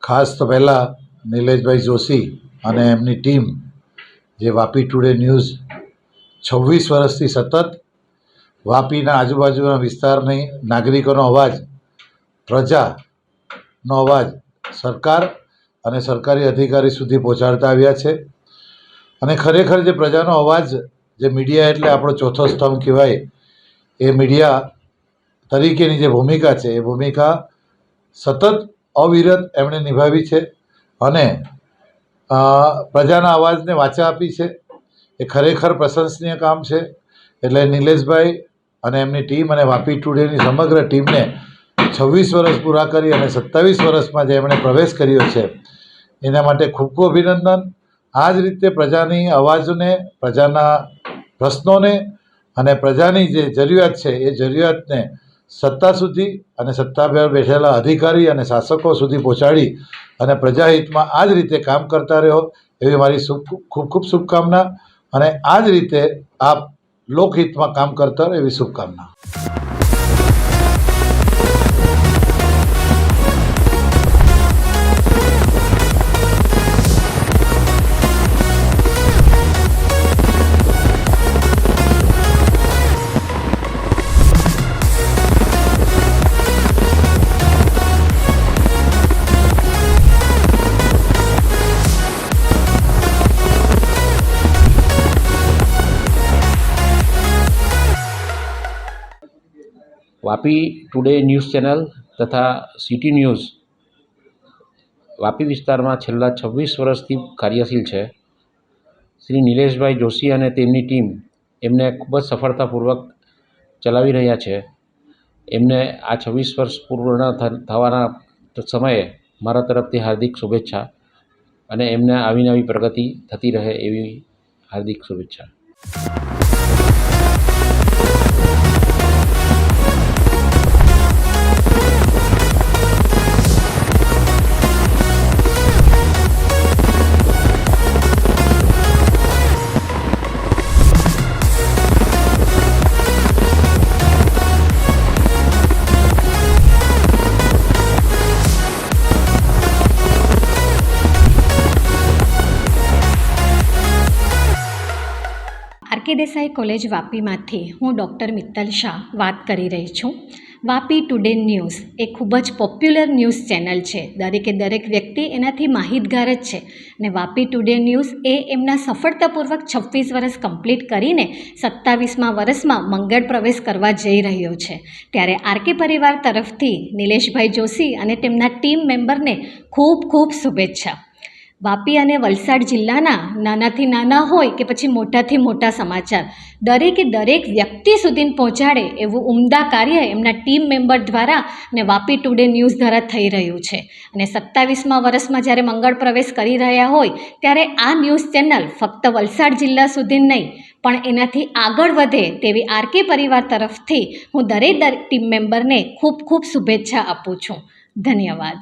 ખાસ તો પહેલાં નિલેશભાઈ જોશી અને એમની ટીમ જે વાપી ટુડે ન્યૂઝ 26 વર્ષથી સતત વાપીના આજુબાજુના વિસ્તારની નાગરિકોનો અવાજ, પ્રજાનો અવાજ સરકાર અને સરકારી અધિકારી સુધી પહોંચાડતા આવ્યા છે. અને ખરેખર જે પ્રજાનો અવાજ, જે મીડિયા એટલે આપણો ચોથો સ્તંભ કહેવાય, એ મીડિયા તરીકેની જે ભૂમિકા છે એ ભૂમિકા સતત અવિરત એમણે નિભાવી છે. અને પ્રજાના અવાજને વાચા આપી છે એ ખરેખર પ્રશંસનીય કામ છે. એટલે નિલેશભાઈ અને એમની ટીમ અને વાપી ટુડેની સમગ્ર ટીમને 26 વર્ષ પૂરા કરી અને 27 વર્ષમાં જે એમણે પ્રવેશ કર્યો છે એના માટે ખૂબ ખૂબ અભિનંદન. આ જ રીતે પ્રજાની અવાજને, પ્રજાના પ્રશ્નોને અને પ્રજાની જે જરૂરિયાત છે એ જરૂરિયાતને સત્તા સુધી અને સત્તા પર બેઠેલા અધિકારી અને શાસકો સુધી પહોંચાડી અને પ્રજાહિતમાં આ જ રીતે કામ કરતા રહ્યો એવી મારી ખૂબ ખૂબ શુભકામના. અને આ જ રીતે આપ લોકહિતમાં કામ કરતા રહો એવી શુભકામના. વાપી ટુડે ન્યૂઝ ચેનલ તથા સિટી ન્યૂઝ વાપી વિસ્તારમાં છેલ્લા 26 વર્ષથી કાર્યશીલ છે. શ્રી નિલેશભાઈ જોશી અને તેમની ટીમ એમને ખૂબ જ સફળતાપૂર્વક ચલાવી રહ્યા છે. એમને આ 26 વર્ષ પૂર્ણ થવાના સમયે મારા તરફથી હાર્દિક શુભેચ્છા અને એમને આવી નવી પ્રગતિ થતી રહે એવી હાર્દિક શુભેચ્છા. આરકે દેસાઈ કોલેજ વાપીમાંથી હું ડૉક્ટર મિત્તલ શાહ વાત કરી રહી છું. વાપી ટુડે ન્યૂઝ એ ખૂબ જ પોપ્યુલર ન્યૂઝ ચેનલ છે. દરેક વ્યક્તિ એનાથી માહિતગાર જ છે. અને વાપી ટુડે ન્યૂઝ એ એમના સફળતાપૂર્વક 26 વર્ષ કમ્પ્લીટ કરીને 27મા વર્ષમાં મંગળ પ્રવેશ કરવા જઈ રહ્યો છે. ત્યારે આરકે પરિવાર તરફથી નિલેશભાઈ જોશી અને તેમના ટીમ મેમ્બરને ખૂબ ખૂબ શુભેચ્છા. વાપી અને વલસાડ જિલ્લાના નાનાથી નાના હોય કે પછી મોટાથી મોટા સમાચાર દરેક વ્યક્તિ સુધી પહોંચાડે એવું ઉમદા કાર્ય એમના ટીમ મેમ્બર દ્વારા અને વાપી ટુડે ન્યૂઝ દ્વારા થઈ રહ્યું છે. અને 27મા વર્ષમાં જ્યારે મંગળ પ્રવેશ કરી રહ્યા હોય ત્યારે આ ન્યૂઝ ચેનલ ફક્ત વલસાડ જિલ્લા સુધી નહીં પણ એનાથી આગળ વધે તેવી આરકે પરિવાર તરફથી હું દરેક ટીમ મેમ્બરને ખૂબ ખૂબ શુભેચ્છા આપું છું. ધન્યવાદ.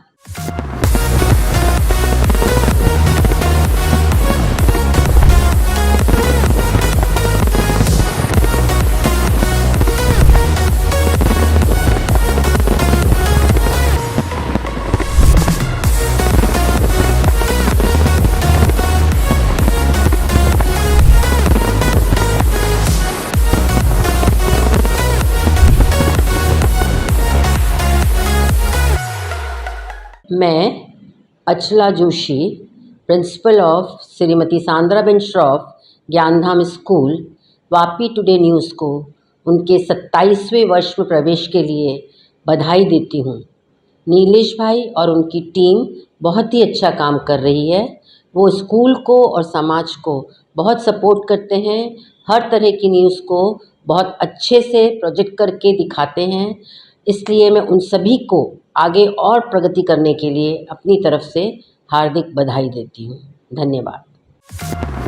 मैं Achala Joshi, principal of Shrimati Sandraben Shroff Gyandham school, Vapi today news को उनके 27वें वर्ष में प्रवेश के लिए बधाई देती हूँ. नीलेश भाई और उनकी टीम बहुत ही अच्छा काम कर रही है. वो स्कूल को और समाज को बहुत सपोर्ट करते हैं. हर तरह की न्यूज़ को बहुत अच्छे से प्रोजेक्ट करके दिखाते हैं. इसलिए मैं उन सभी को आगे और प्रगति करने के लिए अपनी तरफ से हार्दिक बधाई देती हूँ. धन्यवाद.